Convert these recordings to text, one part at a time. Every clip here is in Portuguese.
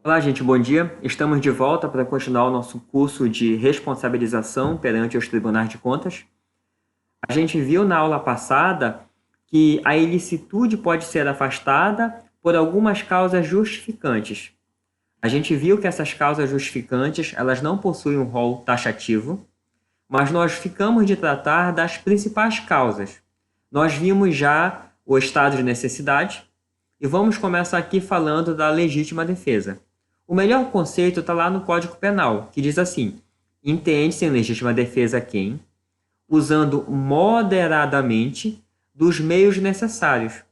Olá, gente, bom dia. Estamos de volta para continuar o nosso curso de responsabilização perante os tribunais de contas. A gente viu na aula passada que a ilicitude pode ser afastada por algumas causas justificantes. A gente viu que essas causas justificantes, elas não possuem um rol taxativo, mas nós ficamos de tratar das principais causas. Nós vimos já o estado de necessidade e vamos começar aqui falando da legítima defesa. O melhor conceito está lá no Código Penal, que diz assim: entende-se em legítima defesa quem, usando moderadamente dos meios necessários,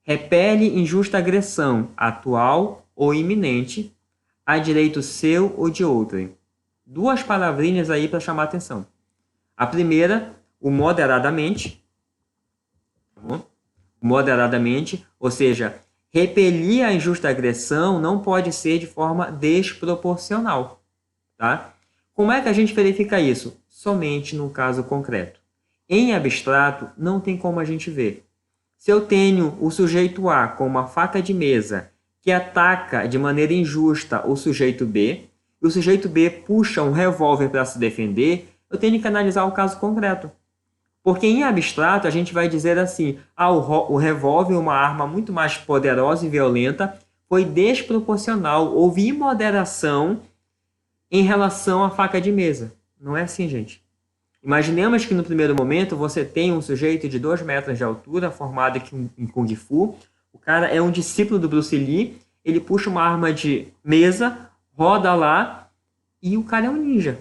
repele injusta agressão atual ou iminente a direito seu ou de outrem. Duas palavrinhas aí para chamar a atenção. A primeira, o moderadamente, tá bom? Moderadamente, ou seja, repelir a injusta agressão não pode ser de forma desproporcional, tá? Como é que a gente verifica isso? Somente no caso concreto. Em abstrato, não tem como a gente ver. Se eu tenho o sujeito A com uma faca de mesa que ataca de maneira injusta o sujeito B, e o sujeito B puxa um revólver para se defender, eu tenho que analisar o caso concreto. Porque em abstrato a gente vai dizer assim: o revólver, uma arma muito mais poderosa e violenta, foi desproporcional, houve imoderação em relação à faca de mesa. Não é assim, gente. Imaginemos que no primeiro momento você tem um sujeito de 2 metros de altura, formado aqui em Kung Fu. O cara é um discípulo do Bruce Lee, ele puxa uma arma de mesa, roda lá e o cara é um ninja.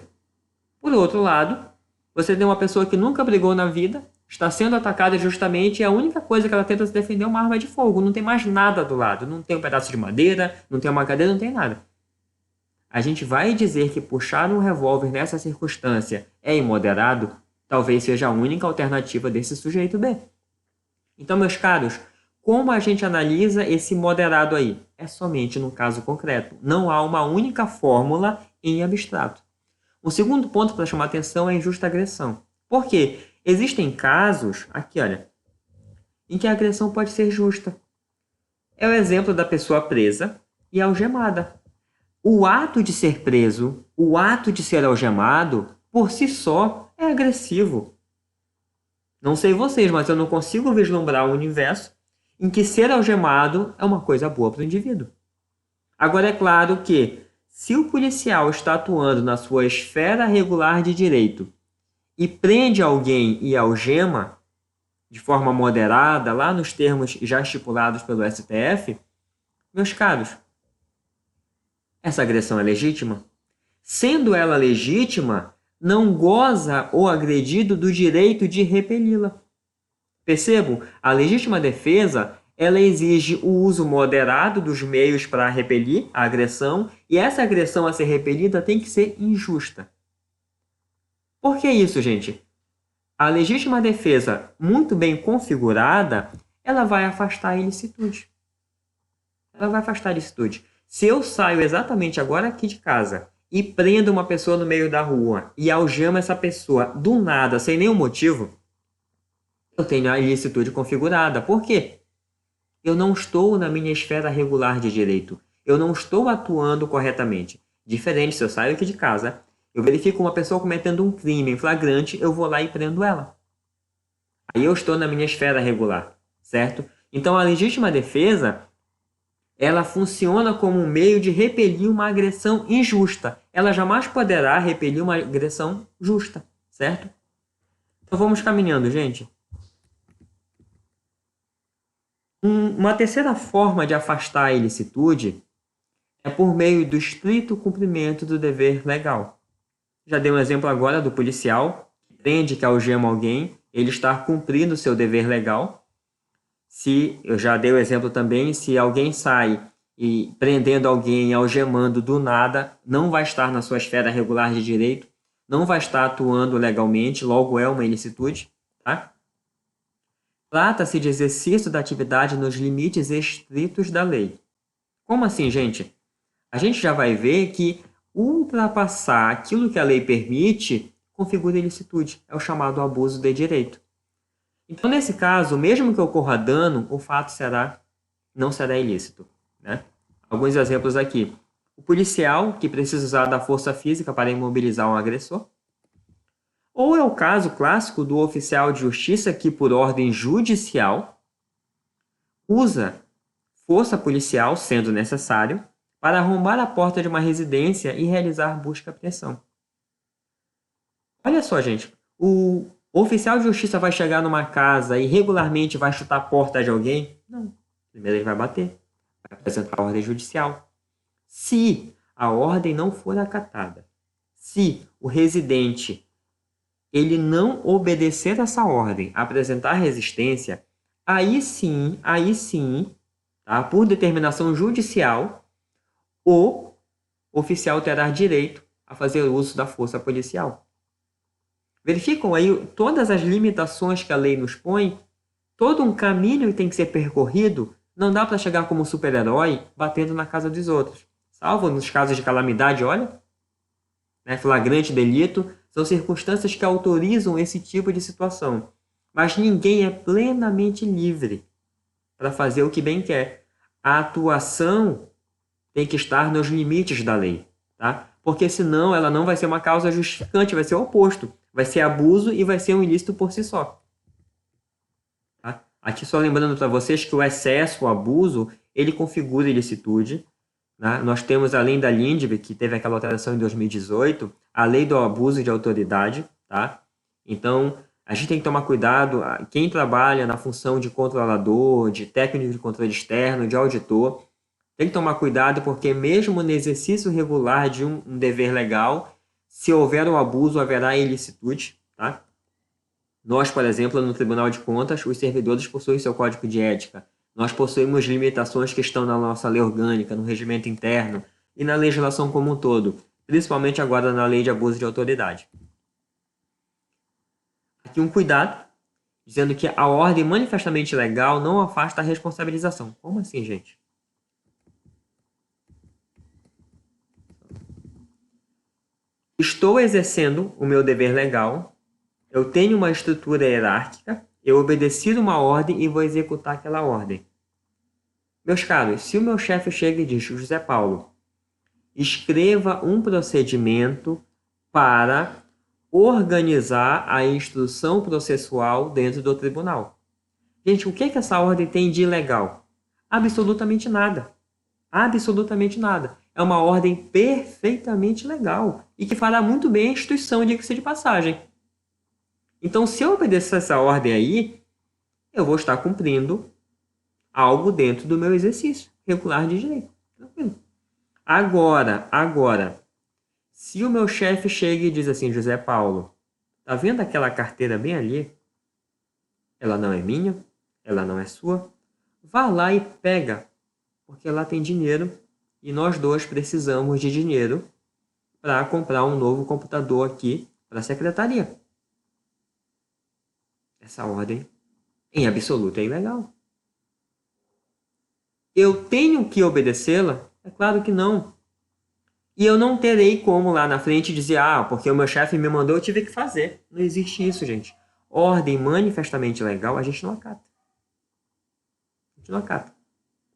Por outro lado, você tem uma pessoa que nunca brigou na vida, está sendo atacada justamente e a única coisa que ela tenta se defender é uma arma de fogo. Não tem mais nada do lado. Não tem um pedaço de madeira, não tem uma cadeira, não tem nada. A gente vai dizer que puxar um revólver nessa circunstância é imoderado? Talvez seja a única alternativa desse sujeito B. Então, meus caros, como a gente analisa esse moderado aí? É somente no caso concreto. Não há uma única fórmula em abstrato. O segundo ponto para chamar atenção é a injusta agressão. Por quê? Existem casos, aqui olha, em que a agressão pode ser justa. É o exemplo da pessoa presa e algemada. O ato de ser preso, o ato de ser algemado, por si só, é agressivo. Não sei vocês, mas eu não consigo vislumbrar um universo em que ser algemado é uma coisa boa para o indivíduo. Agora, é claro que, se o policial está atuando na sua esfera regular de direito e prende alguém e algema de forma moderada, lá nos termos já estipulados pelo STF, meus caros, essa agressão é legítima? Sendo ela legítima, não goza o agredido do direito de repeli-la. Percebam? A legítima defesa, ela exige o uso moderado dos meios para repelir a agressão, e essa agressão a ser repelida tem que ser injusta. Por que isso, gente? A legítima defesa, muito bem configurada, ela vai afastar a ilicitude. Ela vai afastar a ilicitude. Se eu saio exatamente agora aqui de casa e prendo uma pessoa no meio da rua e algemo essa pessoa do nada, sem nenhum motivo, eu tenho a ilicitude configurada. Por quê? Eu não estou na minha esfera regular de direito. Eu não estou atuando corretamente. Diferente, se eu saio aqui de casa, eu verifico uma pessoa cometendo um crime em flagrante, eu vou lá e prendo ela. Aí eu estou na minha esfera regular, certo? Então, a legítima defesa, ela funciona como um meio de repelir uma agressão injusta. Ela jamais poderá repelir uma agressão justa, certo? Então, vamos caminhando, gente. Uma terceira forma de afastar a ilicitude é por meio do estrito cumprimento do dever legal. Já dei um exemplo agora do policial que prende, que algema alguém, ele está cumprindo o seu dever legal. Eu já dei o exemplo também, se alguém sai e prendendo alguém, algemando do nada, não vai estar na sua esfera regular de direito, não vai estar atuando legalmente, logo é uma ilicitude, tá? Trata-se de exercício da atividade nos limites estritos da lei. Como assim, gente? A gente já vai ver que ultrapassar aquilo que a lei permite configura ilicitude. É o chamado abuso de direito. Então, nesse caso, mesmo que ocorra dano, o fato não será ilícito, né? Alguns exemplos aqui. O policial, que precisa usar da força física para imobilizar um agressor. Ou é o caso clássico do oficial de justiça que, por ordem judicial, usa força policial, sendo necessário, para arrombar a porta de uma residência e realizar busca e apreensão. Olha só, gente. O oficial de justiça vai chegar numa casa e regularmente vai chutar a porta de alguém? Não. Primeiro ele vai bater. Vai apresentar a ordem judicial. Se a ordem não for acatada, se o residente ele não obedecer essa ordem, apresentar resistência, aí sim, tá, por determinação judicial, o oficial terá direito a fazer uso da força policial. Verificam aí todas as limitações que a lei nos põe, todo um caminho tem que ser percorrido, não dá para chegar como super-herói batendo na casa dos outros. Salvo nos casos de calamidade, olha, né, flagrante delito, são circunstâncias que autorizam esse tipo de situação. Mas ninguém é plenamente livre para fazer o que bem quer. A atuação tem que estar nos limites da lei, tá? Porque senão ela não vai ser uma causa justificante, vai ser o oposto. Vai ser abuso e vai ser um ilícito por si só. Tá? Aqui só lembrando para vocês que o excesso, o abuso, ele configura ilicitude. Né? Nós temos, além da Lindbe, que teve aquela alteração em 2018, a lei do abuso de autoridade. Tá? Então, a gente tem que tomar cuidado. Quem trabalha na função de controlador, de técnico de controle externo, de auditor, tem que tomar cuidado porque mesmo no exercício regular de um dever legal, se houver o abuso, haverá ilicitude. Tá? Nós, por exemplo, no Tribunal de Contas, os servidores possuem seu código de ética. Nós possuímos limitações que estão na nossa lei orgânica, no regimento interno e na legislação como um todo, principalmente agora na lei de abuso de autoridade. Aqui um cuidado, dizendo que a ordem manifestamente legal não afasta a responsabilização. Como assim, gente? Estou exercendo o meu dever legal, eu tenho uma estrutura hierárquica, eu obedeci uma ordem e vou executar aquela ordem. Meus caros, se o meu chefe chega e diz, José Paulo, escreva um procedimento para organizar a instrução processual dentro do tribunal. Gente, o que essa ordem tem de ilegal? Absolutamente nada. Absolutamente nada. É uma ordem perfeitamente legal e que fará muito bem a instituição, diga-se de passagem. Então, se eu obedecer essa ordem aí, eu vou estar cumprindo algo dentro do meu exercício regular de direito. Tranquilo. Agora, se o meu chefe chega e diz assim, José Paulo, tá vendo aquela carteira bem ali? Ela não é minha, ela não é sua. Vá lá e pega, porque lá tem dinheiro e nós dois precisamos de dinheiro para comprar um novo computador aqui para a secretaria. Essa ordem, em absoluto, é ilegal. Eu tenho que obedecê-la? É claro que não. E eu não terei como lá na frente dizer, porque o meu chefe me mandou, eu tive que fazer. Não existe isso, gente. Ordem manifestamente legal, a gente não acata. A gente não acata.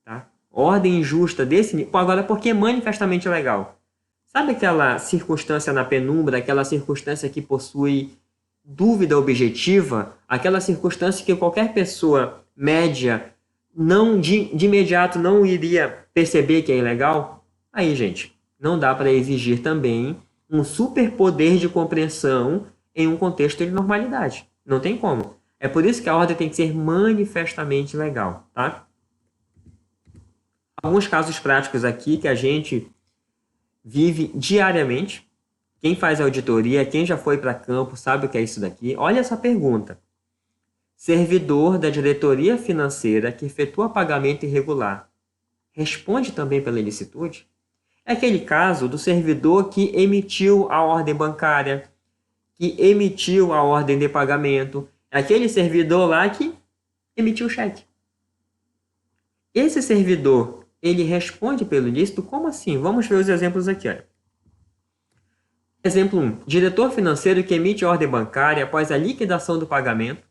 Tá? Ordem injusta desse nível. Agora, por que manifestamente legal? Sabe aquela circunstância na penumbra, aquela circunstância que possui dúvida objetiva, aquela circunstância que qualquer pessoa média não de imediato não iria perceber que é ilegal? Aí, gente, não dá para exigir também um superpoder de compreensão em um contexto de normalidade. Não tem como. É por isso que a ordem tem que ser manifestamente legal, tá? Alguns casos práticos aqui que a gente vive diariamente. Quem faz auditoria, quem já foi para campo, sabe o que é isso daqui. Olha essa pergunta. Servidor da diretoria financeira que efetua pagamento irregular responde também pela ilicitude? É aquele caso do servidor que emitiu a ordem bancária, que emitiu a ordem de pagamento. É aquele servidor lá que emitiu o cheque. Esse servidor, ele responde pelo ilícito? Como assim? Vamos ver os exemplos aqui. Olha. Exemplo 1. Diretor financeiro que emite ordem bancária após a liquidação do pagamento,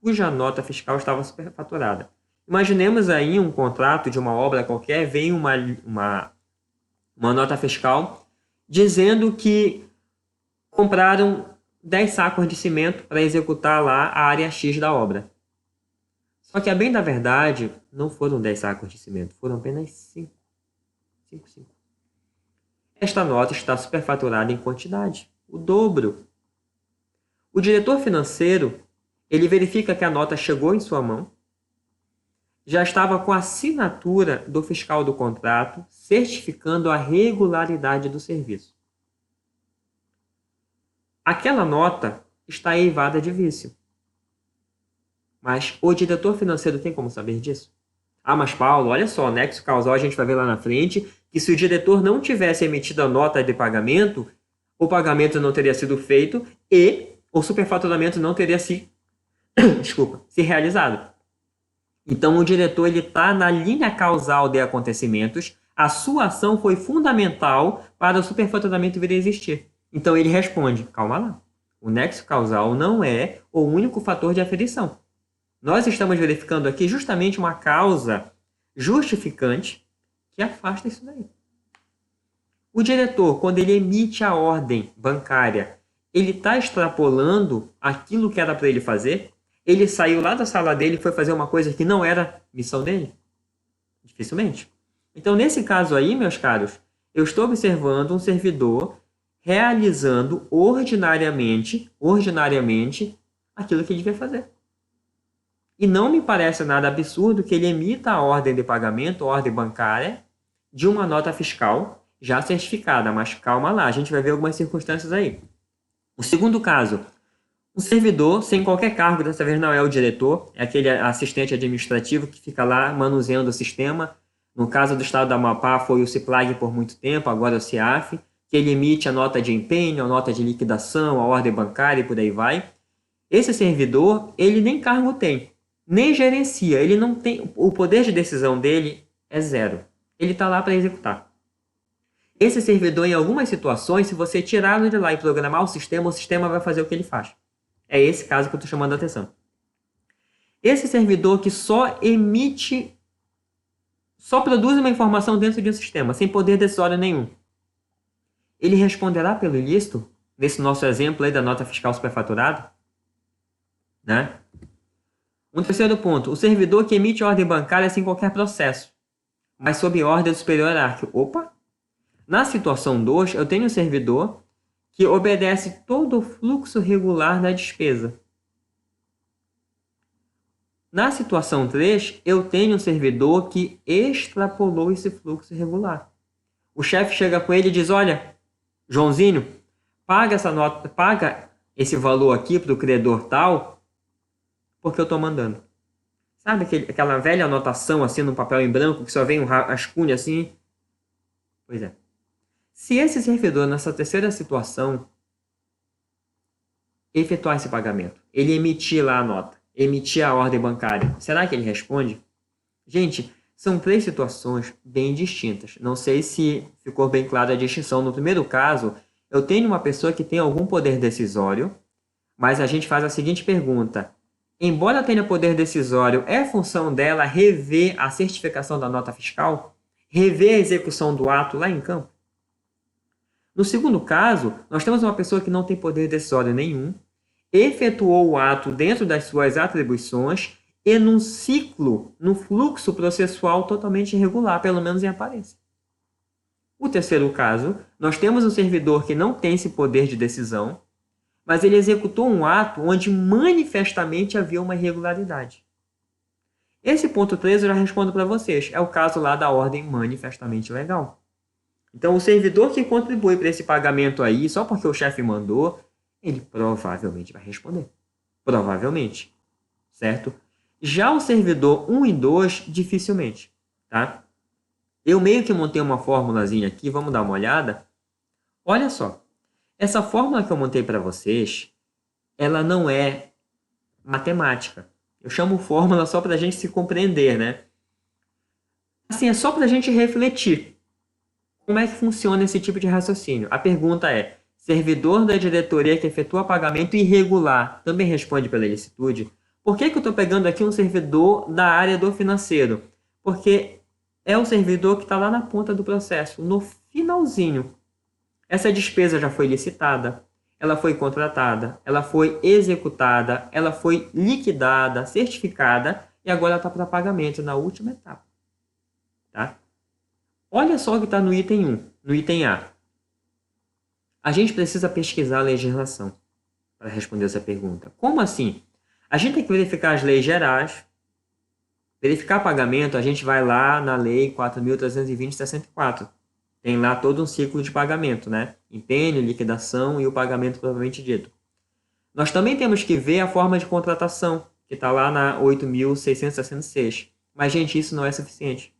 cuja nota fiscal estava superfaturada. Imaginemos aí um contrato de uma obra qualquer, vem uma nota fiscal dizendo que compraram 10 sacos de cimento para executar lá a área X da obra. Só que, a bem da verdade, não foram 10 sacos de cimento, foram apenas 5. Esta nota está superfaturada em quantidade, o dobro. O diretor financeiro, ele verifica que a nota chegou em sua mão, já estava com a assinatura do fiscal do contrato, certificando a regularidade do serviço. Aquela nota está eivada de vício. Mas o diretor financeiro tem como saber disso? Ah, mas Paulo, olha só, nexo causal a gente vai ver lá na frente, que se o diretor não tivesse emitido a nota de pagamento, o pagamento não teria sido feito e o superfaturamento não teria se realizado. Então, o diretor está na linha causal de acontecimentos, a sua ação foi fundamental para o superfaturamento vir a existir. Então, ele responde, calma lá, o nexo causal não é o único fator de aferição. Nós estamos verificando aqui justamente uma causa justificante que afasta isso daí. O diretor, quando ele emite a ordem bancária, ele está extrapolando aquilo que era para ele fazer? Ele saiu lá da sala dele e foi fazer uma coisa que não era missão dele? Dificilmente. Então, nesse caso aí, meus caros, eu estou observando um servidor realizando ordinariamente aquilo que ele devia fazer. E não me parece nada absurdo que ele emita a ordem de pagamento, a ordem bancária, de uma nota fiscal já certificada. Mas calma lá, a gente vai ver algumas circunstâncias aí. O segundo caso, um servidor sem qualquer cargo, dessa vez não é o diretor, é aquele assistente administrativo que fica lá manuseando o sistema. No caso do estado do Amapá foi o CIPLAG por muito tempo, agora é o CIAF, que ele emite a nota de empenho, a nota de liquidação, a ordem bancária e por aí vai. Esse servidor, ele nem cargo tem, nem gerencia, ele não tem, o poder de decisão dele é zero. Ele está lá para executar. Esse servidor, em algumas situações, se você tirá-lo de lá e programar o sistema vai fazer o que ele faz. É esse caso que eu estou chamando a atenção. Esse servidor que só produz uma informação dentro de um sistema, sem poder decisório nenhum, ele responderá pelo ilícito, nesse nosso exemplo aí da nota fiscal superfaturada? Né? Um terceiro ponto, o servidor que emite ordem bancária sem qualquer processo, mas sob ordem do superior hierárquico. Opa! Na situação 2, eu tenho um servidor que obedece todo o fluxo regular da despesa. Na situação 3, eu tenho um servidor que extrapolou esse fluxo regular. O chefe chega com ele e diz, olha, Joãozinho, paga essa nota, paga esse valor aqui para o credor tal, porque eu estou mandando. Sabe aquela velha anotação assim no papel em branco que só vem um rascunho assim? Pois é. Se esse servidor, nessa terceira situação, efetuar esse pagamento, ele emitir lá a nota, emitir a ordem bancária, será que ele responde? Gente, são 3 situações bem distintas. Não sei se ficou bem clara a distinção. No primeiro caso, eu tenho uma pessoa que tem algum poder decisório, mas a gente faz a seguinte pergunta. Embora tenha poder decisório, é função dela rever a certificação da nota fiscal? Rever a execução do ato lá em campo? No segundo caso, nós temos uma pessoa que não tem poder decisório nenhum, efetuou o ato dentro das suas atribuições e num ciclo, num fluxo processual totalmente irregular, pelo menos em aparência. O terceiro caso, nós temos um servidor que não tem esse poder de decisão, mas ele executou um ato onde manifestamente havia uma irregularidade. Esse ponto 3 eu já respondo para vocês, é o caso lá da ordem manifestamente legal. Então, o servidor que contribui para esse pagamento aí, só porque o chefe mandou, ele provavelmente vai responder. Provavelmente. Certo? Já o servidor 1 e 2, dificilmente. Tá? Eu meio que montei uma formulazinha aqui, vamos dar uma olhada. Olha só. Essa fórmula que eu montei para vocês, ela não é matemática. Eu chamo fórmula só para a gente se compreender, né? Assim, é só para a gente refletir. Como é que funciona esse tipo de raciocínio? A pergunta é, servidor da diretoria que efetua pagamento irregular também responde pela ilicitude? Por que eu estou pegando aqui um servidor da área do financeiro? Porque é o servidor que está lá na ponta do processo, no finalzinho. Essa despesa já foi licitada, ela foi contratada, ela foi executada, ela foi liquidada, certificada e agora está para pagamento na última etapa. Tá? Olha só o que está no item 1, no item A. A gente precisa pesquisar a legislação para responder essa pergunta. Como assim? A gente tem que verificar as leis gerais. Verificar pagamento, a gente vai lá na lei 4.320/64. Tem lá todo um ciclo de pagamento, né? Empênio, liquidação e o pagamento propriamente dito. Nós também temos que ver a forma de contratação, que está lá na 8.666. Mas, gente, isso não é suficiente.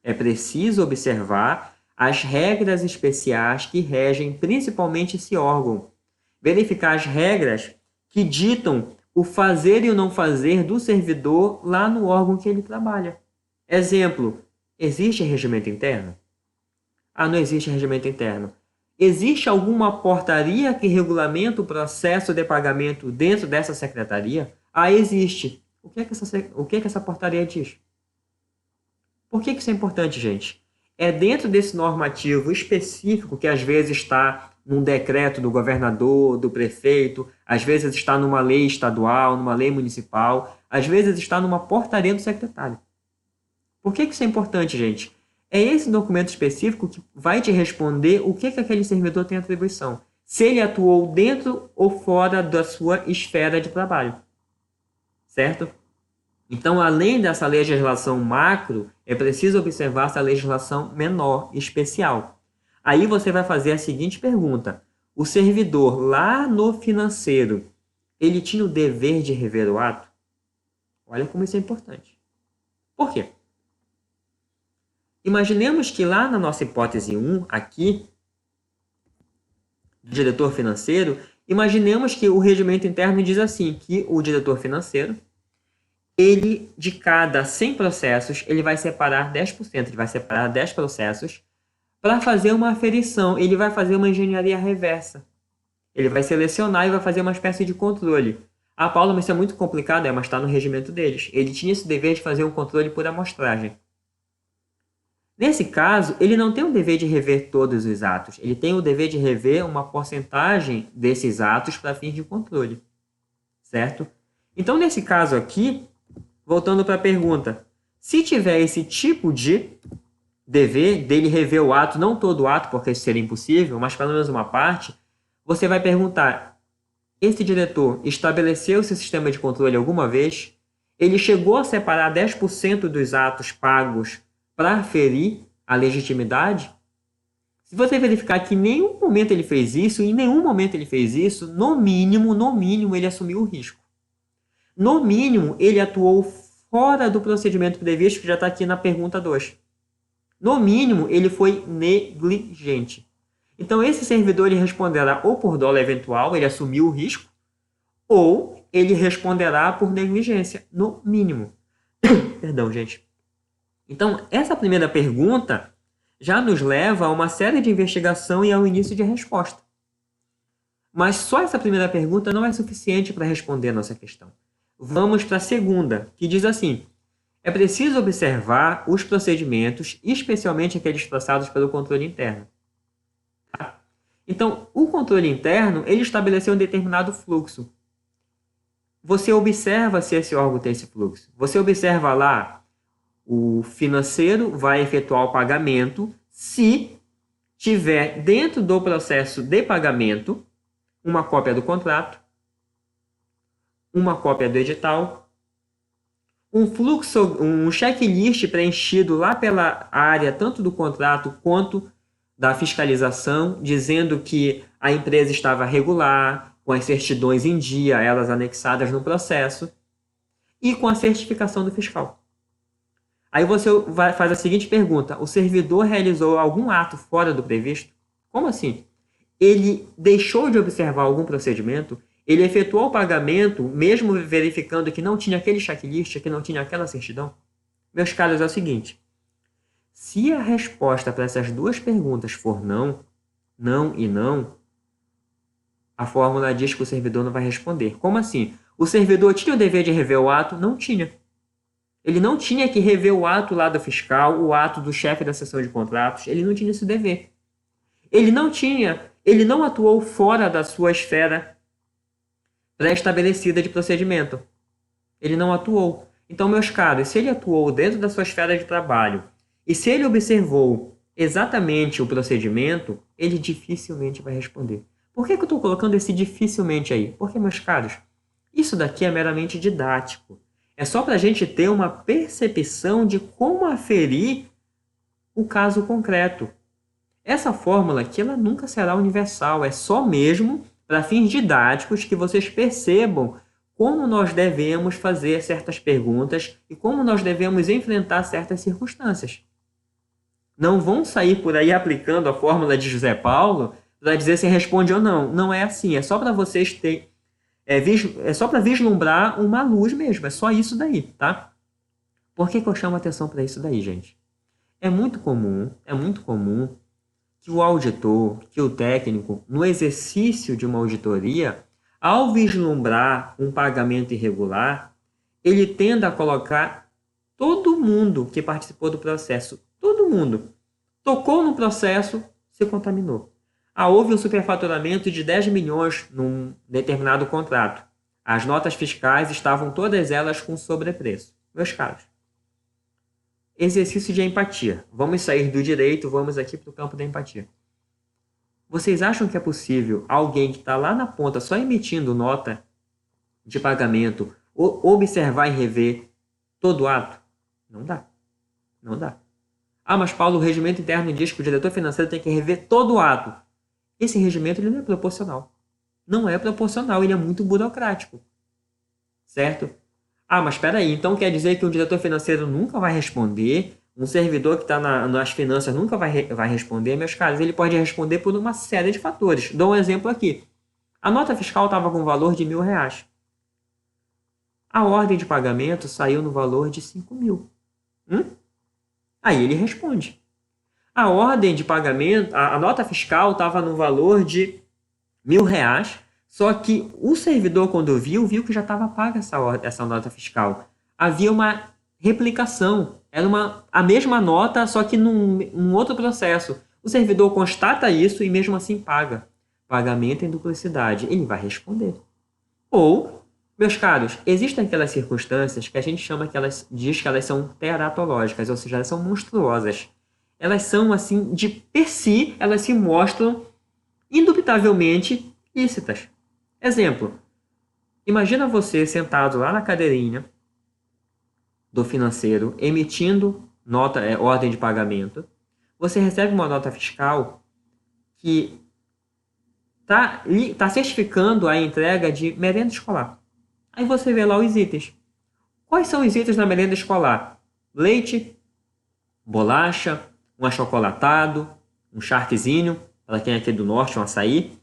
É preciso observar as regras especiais que regem principalmente esse órgão. Verificar as regras que ditam o fazer e o não fazer do servidor lá no órgão que ele trabalha. Exemplo, existe regimento interno? Ah, não existe regimento interno. Existe alguma portaria que regulamenta o processo de pagamento dentro dessa secretaria? Ah, existe. O que é que essa portaria diz? Por que isso é importante, gente? É dentro desse normativo específico que às vezes está num decreto do governador, do prefeito, às vezes está numa lei estadual, numa lei municipal, às vezes está numa portaria do secretário. Por que isso é importante, gente? É esse documento específico que vai te responder o que aquele servidor tem atribuição. Se ele atuou dentro ou fora da sua esfera de trabalho. Certo? Então, além dessa legislação macro, é preciso observar essa legislação menor, especial. Aí você vai fazer a seguinte pergunta. O servidor lá no financeiro, ele tinha o dever de rever o ato? Olha como isso é importante. Por quê? Imaginemos que lá na nossa hipótese 1, aqui, do diretor financeiro, imaginemos que o regimento interno diz assim, que o diretor financeiro, ele, de cada 100 processos, ele vai separar 10%, ele vai separar 10 processos para fazer uma aferição, ele vai fazer uma engenharia reversa. Ele vai selecionar e vai fazer uma espécie de controle. Ah, Paulo, mas isso é muito complicado, mas está no regimento deles. Ele tinha esse dever de fazer um controle por amostragem. Nesse caso, ele não tem o dever de rever todos os atos, ele tem o dever de rever uma porcentagem desses atos para fins de controle. Certo? Então, nesse caso aqui, voltando para a pergunta, se tiver esse tipo de dever dele rever o ato, não todo o ato, porque isso seria impossível, mas pelo menos uma parte, você vai perguntar, esse diretor estabeleceu esse sistema de controle alguma vez? Ele chegou a separar 10% dos atos pagos para aferir a legitimidade? Se você verificar que em nenhum momento ele fez isso, no mínimo ele assumiu o risco. No mínimo, ele atuou fora do procedimento previsto, que já está aqui na pergunta 2. No mínimo, ele foi negligente. Então, esse servidor ele responderá ou por dolo eventual, ele assumiu o risco, ou ele responderá por negligência, no mínimo. Perdão, gente. Então, essa primeira pergunta já nos leva a uma série de investigação e ao início de resposta. Mas só essa primeira pergunta não é suficiente para responder a nossa questão. Vamos para a segunda, que diz assim: é preciso observar os procedimentos, especialmente aqueles traçados pelo controle interno. Tá? Então, o controle interno, ele estabeleceu um determinado fluxo. Você observa se esse órgão tem esse fluxo. Você observa lá, o financeiro vai efetuar o pagamento se tiver dentro do processo de pagamento uma cópia do contrato, uma cópia do edital, um checklist preenchido lá pela área tanto do contrato quanto da fiscalização, dizendo que a empresa estava regular, com as certidões em dia, elas anexadas no processo, e com a certificação do fiscal. Aí você faz a seguinte pergunta: o servidor realizou algum ato fora do previsto? Como assim? Ele deixou de observar algum procedimento? Ele efetuou o pagamento, mesmo verificando que não tinha aquele checklist, que não tinha aquela certidão? Meus caros, é o seguinte: se a resposta para essas duas perguntas for não, não e não, a fórmula diz que o servidor não vai responder. Como assim? O servidor tinha o dever de rever o ato? Não tinha. Ele não tinha que rever o ato lá do fiscal, o ato do chefe da seção de contratos, ele não tinha esse dever. Ele não atuou fora da sua esfera pré-estabelecida de procedimento. Ele não atuou. Então, meus caros, se ele atuou dentro da sua esfera de trabalho e se ele observou exatamente o procedimento, ele dificilmente vai responder. Por que eu estou colocando esse dificilmente aí? Porque, meus caros, isso daqui é meramente didático. É só para a gente ter uma percepção de como aferir o caso concreto. Essa fórmula aqui ela nunca será universal, é só mesmo para fins didáticos que vocês percebam como nós devemos fazer certas perguntas e como nós devemos enfrentar certas circunstâncias. Não vão sair por aí aplicando a fórmula de José Paulo para dizer se responde ou não. Não é assim, é só para vocês terem... É só para vislumbrar uma luz mesmo, é só isso daí, tá? Por que eu chamo atenção para isso daí, gente? É muito comum que o auditor, que o técnico, no exercício de uma auditoria, ao vislumbrar um pagamento irregular, ele tende a colocar todo mundo que participou do processo, todo mundo, tocou no processo, se contaminou. Houve um superfaturamento de 10 milhões num determinado contrato. As notas fiscais estavam todas elas com sobrepreço. Meus caros, exercício de empatia. Vamos sair do direito, vamos aqui para o campo da empatia. Vocês acham que é possível alguém que está lá na ponta só emitindo nota de pagamento observar e rever todo o ato? Não dá. Não dá. Mas Paulo, o regimento interno diz que o diretor financeiro tem que rever todo o ato. Esse regimento ele não é proporcional. Não é proporcional, ele é muito burocrático. Certo? Mas espera aí, então quer dizer que o diretor financeiro nunca vai responder, um servidor que está nas finanças nunca vai responder, meus caros, ele pode responder por uma série de fatores. Dou um exemplo aqui. A nota fiscal estava com valor de R$1.000. A ordem de pagamento saiu no valor de 5.000. Aí ele responde. A ordem de pagamento, a nota fiscal estava no valor de R$1.000, só que o servidor, quando viu que já estava paga essa nota fiscal. Havia uma replicação, era a mesma nota, só que num outro processo. O servidor constata isso e mesmo assim paga. Pagamento em duplicidade. Ele vai responder. Ou, meus caros, existem aquelas circunstâncias que a gente diz que elas são teratológicas, ou seja, elas são monstruosas. Elas são, assim, de per si, elas se mostram indubitavelmente lícitas. Exemplo, imagina você sentado lá na cadeirinha do financeiro, emitindo ordem de pagamento. Você recebe uma nota fiscal que está certificando a entrega de merenda escolar. Aí você vê lá os itens. Quais são os itens da merenda escolar? Leite, bolacha, um achocolatado, um charquezinho, para quem é aqui do norte, um açaí.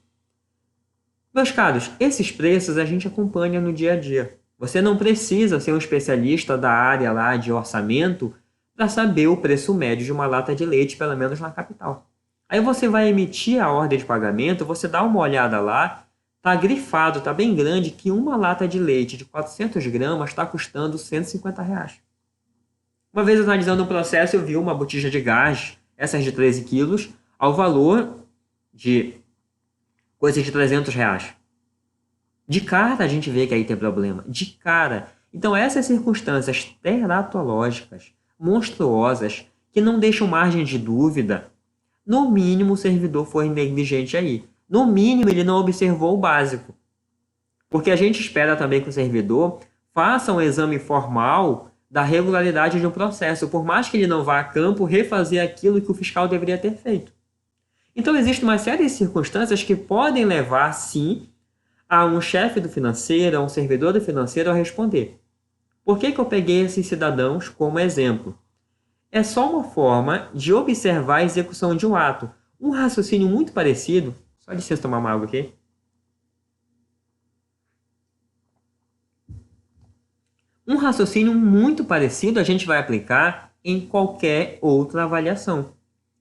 Meus caros, esses preços a gente acompanha no dia a dia. Você não precisa ser um especialista da área lá de orçamento para saber o preço médio de uma lata de leite, pelo menos na capital. Aí você vai emitir a ordem de pagamento, você dá uma olhada lá, está grifado, está bem grande, que uma lata de leite de 400 gramas está custando R$150. Uma vez analisando o processo, eu vi uma botija de gás, essas de 13 quilos, ao valor de coisa de R$300. De cara a gente vê que aí tem problema. De cara. Então essas circunstâncias teratológicas, monstruosas, que não deixam margem de dúvida, no mínimo o servidor foi negligente aí. No mínimo ele não observou o básico. Porque a gente espera também que o servidor faça um exame formal da regularidade de um processo, por mais que ele não vá a campo refazer aquilo que o fiscal deveria ter feito. Então existe uma série de circunstâncias que podem levar, sim, a um chefe do financeiro, a um servidor do financeiro a responder. Por que eu peguei esses cidadãos como exemplo? É só uma forma de observar a execução de um ato. Um raciocínio muito parecido... Só licença tomar uma água aqui. Um raciocínio muito parecido a gente vai aplicar em qualquer outra avaliação.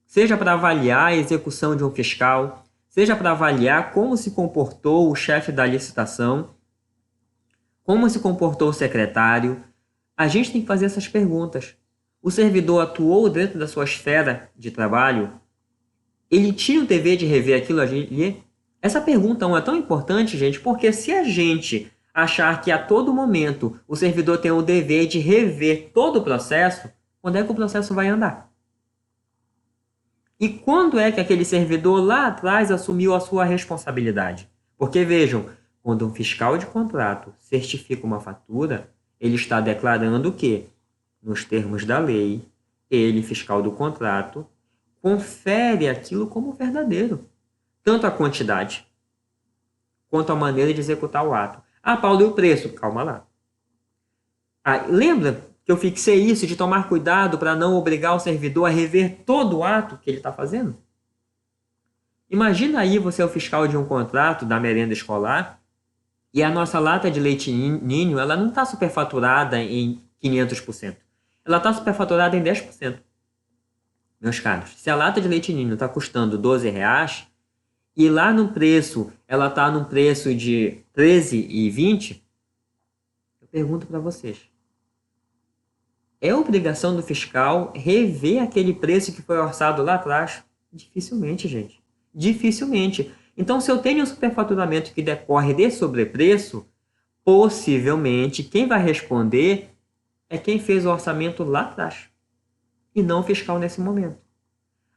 Seja para avaliar a execução de um fiscal, seja para avaliar como se comportou o chefe da licitação, Como se comportou o secretário? A gente tem que fazer essas perguntas. O servidor atuou dentro da sua esfera de trabalho? Ele tinha o dever de rever aquilo ali? Essa pergunta é tão importante, gente, porque se a gente achar que a todo momento o servidor tem o dever de rever todo o processo, quando é que o processo vai andar? E quando é que aquele servidor lá atrás assumiu a sua responsabilidade? Porque vejam, quando um fiscal de contrato certifica uma fatura, ele está declarando que, nos termos da lei, ele, fiscal do contrato, confere aquilo como verdadeiro. Tanto a quantidade, quanto a maneira de executar o ato. Ah, Paulo, e o preço? Calma lá. Lembra que eu fixei isso de tomar cuidado para não obrigar o servidor a rever todo o ato que ele está fazendo? Imagina aí você é o fiscal de um contrato da merenda escolar e a nossa lata de leite ninho ela não está superfaturada em 500%. Ela está superfaturada em 10%. Meus caros, se a lata de leite ninho está custando R$ 12 e lá no preço ela está num preço de R$ 13,20, eu pergunto para vocês. É obrigação do fiscal rever aquele preço que foi orçado lá atrás? Dificilmente, gente. Dificilmente. Então, se eu tenho um superfaturamento que decorre de sobrepreço, possivelmente quem vai responder é quem fez o orçamento lá atrás e não o fiscal nesse momento.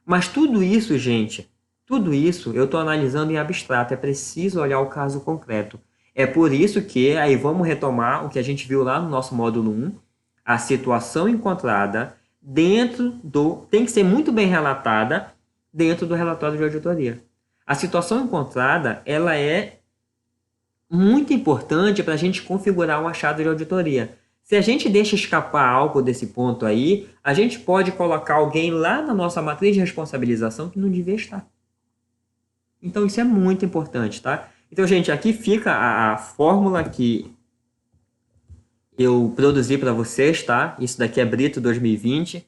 Mas tudo isso, gente, tudo isso eu estou analisando em abstrato. É preciso olhar o caso concreto. É por isso que, aí vamos retomar o que a gente viu lá no nosso módulo 1, a situação encontrada tem que ser muito bem relatada dentro do relatório de auditoria. A situação encontrada, ela é muito importante para a gente configurar um achado de auditoria. Se a gente deixa escapar algo desse ponto aí, a gente pode colocar alguém lá na nossa matriz de responsabilização que não devia estar. Então, isso é muito importante, tá? Então, gente, aqui fica a fórmula que eu produzi para vocês, tá? Isso daqui é Brito 2020.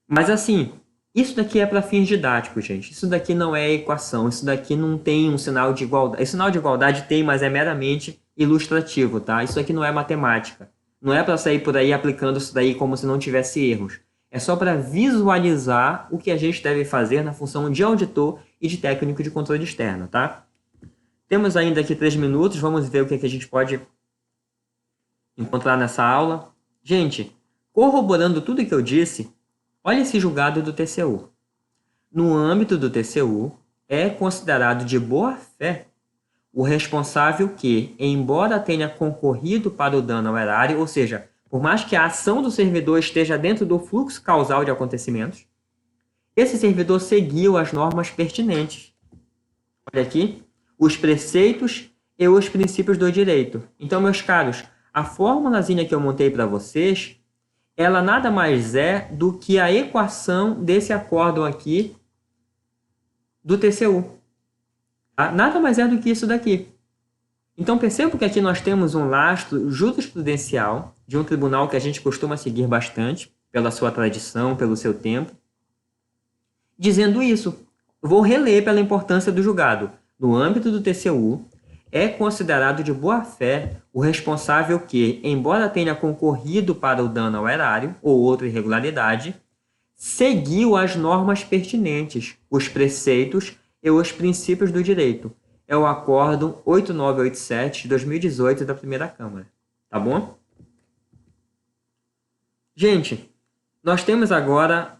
Mas assim, isso daqui é para fins didáticos, gente. Isso daqui não é equação. Isso daqui não tem um sinal de igualdade. Esse sinal de igualdade tem, mas é meramente ilustrativo, tá? Isso aqui não é matemática. Não é para sair por aí aplicando isso daí como se não tivesse erros. É só para visualizar o que a gente deve fazer na função de auditor e de técnico de controle externo, tá? Temos ainda aqui 3 minutos. Vamos ver o que a gente pode encontrar nessa aula. Gente, corroborando tudo que eu disse, olha esse julgado do TCU. No âmbito do TCU, é considerado de boa-fé o responsável que, embora tenha concorrido para o dano ao erário, ou seja, por mais que a ação do servidor esteja dentro do fluxo causal de acontecimentos, esse servidor seguiu as normas pertinentes. Olha aqui, os preceitos e os princípios do direito. Então, meus caros, a formulazinha que eu montei para vocês, ela nada mais é do que a equação desse acórdão aqui do TCU. Tá? Nada mais é do que isso daqui. Então, percebo que aqui nós temos um lastro jurisprudencial de um tribunal que a gente costuma seguir bastante, pela sua tradição, pelo seu tempo, dizendo isso. Vou reler pela importância do julgado. No âmbito do TCU, é considerado de boa-fé o responsável que, embora tenha concorrido para o dano ao erário ou outra irregularidade, seguiu as normas pertinentes, os preceitos e os princípios do direito. É o Acórdão 8987 de 2018 da Primeira Câmara. Tá bom? Gente, nós temos agora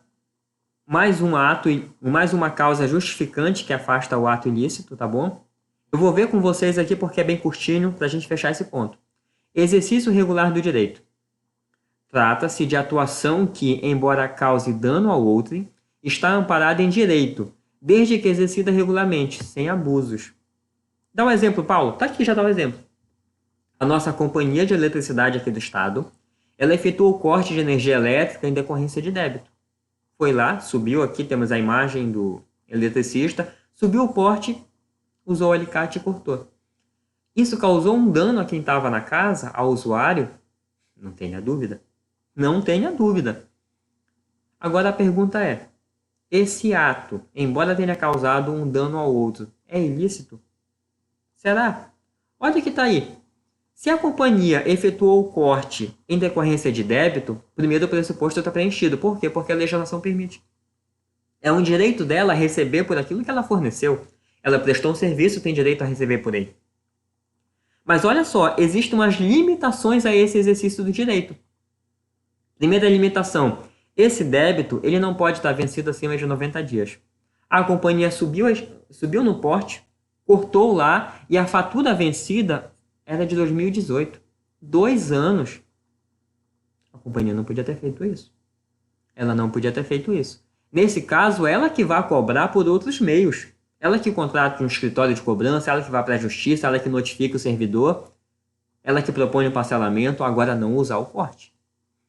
mais um ato, mais uma causa justificante que afasta o ato ilícito, tá bom? Eu vou ver com vocês aqui porque é bem curtinho para a gente fechar esse ponto. Exercício regular do direito. Trata-se de atuação que, embora cause dano ao outrem, está amparada em direito, desde que exercida regularmente, sem abusos. Dá um exemplo, Paulo. Tá aqui, já dá um exemplo. A nossa companhia de eletricidade aqui do estado, ela efetuou o corte de energia elétrica em decorrência de débito. Foi lá, subiu aqui, temos a imagem do eletricista, subiu o porte, usou o alicate e cortou. Isso causou um dano a quem estava na casa, ao usuário? Não tenha dúvida. Não tenha dúvida. Agora a pergunta é, esse ato, embora tenha causado um dano ao outro, é ilícito? Será? Olha que está aí. Se a companhia efetuou o corte em decorrência de débito, primeiro o pressuposto está preenchido. Por quê? Porque a legislação permite. É um direito dela receber por aquilo que ela forneceu. Ela prestou um serviço, tem direito a receber por ele. Mas olha só, existem umas limitações a esse exercício do direito. Primeira limitação, esse débito ele não pode estar vencido acima de 90 dias. A companhia subiu no porte, cortou lá e a fatura vencida era de 2018. 2 anos. A companhia não podia ter feito isso. Ela não podia ter feito isso. Nesse caso, ela que vai cobrar por outros meios. Ela que contrata um escritório de cobrança, ela que vai para a justiça, ela que notifica o servidor, ela que propõe o parcelamento, agora não usar o corte.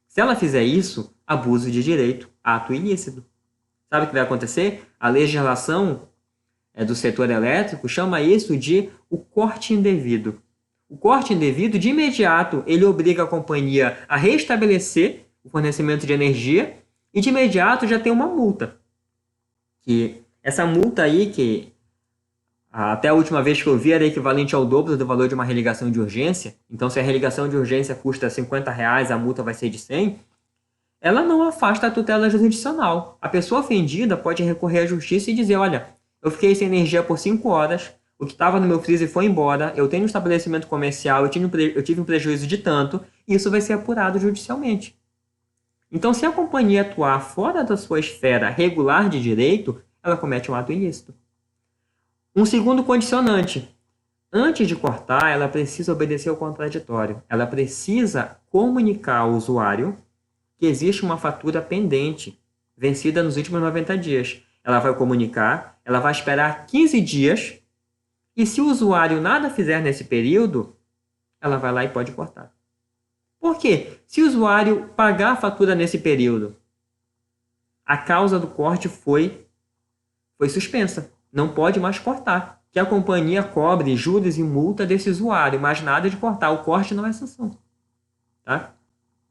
Se ela fizer isso, abuso de direito, ato ilícito. Sabe o que vai acontecer? A legislação do setor elétrico chama isso de o corte indevido. O corte indevido, de imediato, ele obriga a companhia a restabelecer o fornecimento de energia e de imediato já tem uma multa. Que essa multa aí, que até a última vez que eu vi era equivalente ao dobro do valor de uma religação de urgência. Então, se a religação de urgência custa R$50, a multa vai ser de 100. Ela não afasta a tutela jurisdicional. A pessoa ofendida pode recorrer à justiça e dizer, olha, eu fiquei sem energia por 5 horas, o que estava no meu freezer foi embora, eu tenho um estabelecimento comercial, eu tive um prejuízo de tanto, e isso vai ser apurado judicialmente. Então, se a companhia atuar fora da sua esfera regular de direito, ela comete um ato ilícito. Um segundo condicionante. Antes de cortar, ela precisa obedecer ao contraditório. Ela precisa comunicar ao usuário que existe uma fatura pendente, vencida nos últimos 90 dias. Ela vai comunicar, ela vai esperar 15 dias, e se o usuário nada fizer nesse período, ela vai lá e pode cortar. Por quê? Se o usuário pagar a fatura nesse período, a causa do corte foi suspensa. Não pode mais cortar. Que a companhia cobre juros e multa desse usuário, mas nada de cortar. O corte não é sanção. Tá?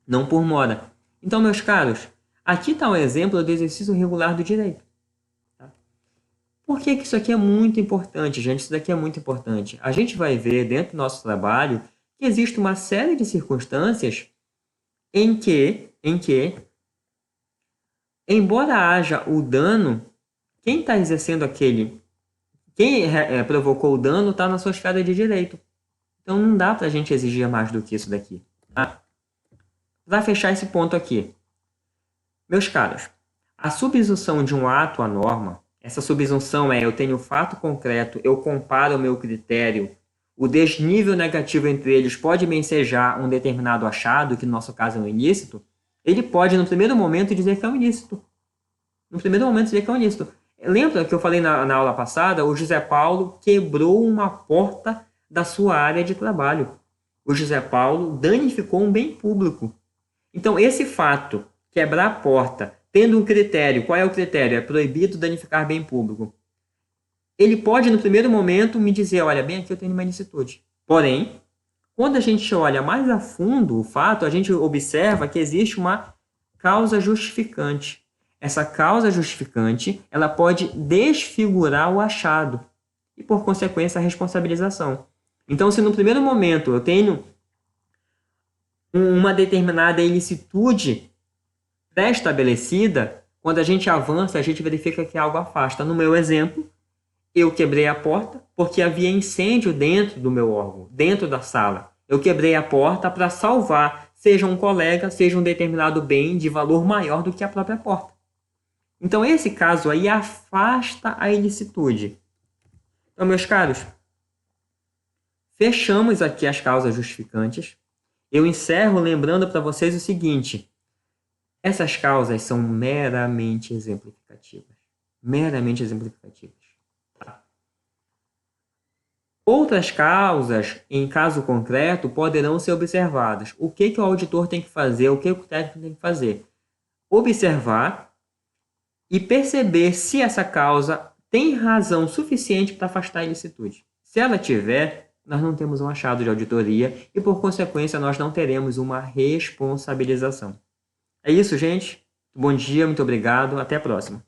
Não por mora. Então, meus caros, aqui está um exemplo do exercício regular do direito. Tá? Por que isso aqui é muito importante, gente? Isso daqui é muito importante. A gente vai ver dentro do nosso trabalho que existe uma série de circunstâncias em que, embora haja o dano, quem está exercendo quem provocou o dano está na sua esfera de direito. Então não dá para a gente exigir mais do que isso daqui. Tá? Para fechar esse ponto aqui, meus caros, a subsunção de um ato à norma, essa subsunção eu tenho o fato concreto, eu comparo o meu critério, o desnível negativo entre eles pode me ensejar um determinado achado, que no nosso caso é um ilícito, ele pode, no primeiro momento, dizer que é um ilícito. No primeiro momento, dizer que é um ilícito. Lembra que eu falei na aula passada? O José Paulo quebrou uma porta da sua área de trabalho. O José Paulo danificou um bem público. Então, esse fato, quebrar a porta, tendo um critério, qual é o critério? É proibido danificar bem público. Ele pode, no primeiro momento, me dizer, olha, bem aqui eu tenho uma ilicitude. Porém, quando a gente olha mais a fundo o fato, a gente observa que existe uma causa justificante. Essa causa justificante, ela pode desfigurar o achado e, por consequência, a responsabilização. Então, se no primeiro momento eu tenho uma determinada ilicitude pré-estabelecida, quando a gente avança, a gente verifica que algo afasta. No meu exemplo, eu quebrei a porta porque havia incêndio dentro do meu órgão, dentro da sala. Eu quebrei a porta para salvar, seja um colega, seja um determinado bem de valor maior do que a própria porta. Então, esse caso aí afasta a ilicitude. Então, meus caros, fechamos aqui as causas justificantes. Eu encerro lembrando para vocês o seguinte: essas causas são meramente exemplificativas. Meramente exemplificativas. Tá? Outras causas, em caso concreto, poderão ser observadas. O que o auditor tem que fazer? O que o técnico tem que fazer? Observar e perceber se essa causa tem razão suficiente para afastar a ilicitude. Se ela tiver, nós não temos um achado de auditoria e, por consequência, nós não teremos uma responsabilização. É isso, gente. Bom dia, muito obrigado. Até a próxima.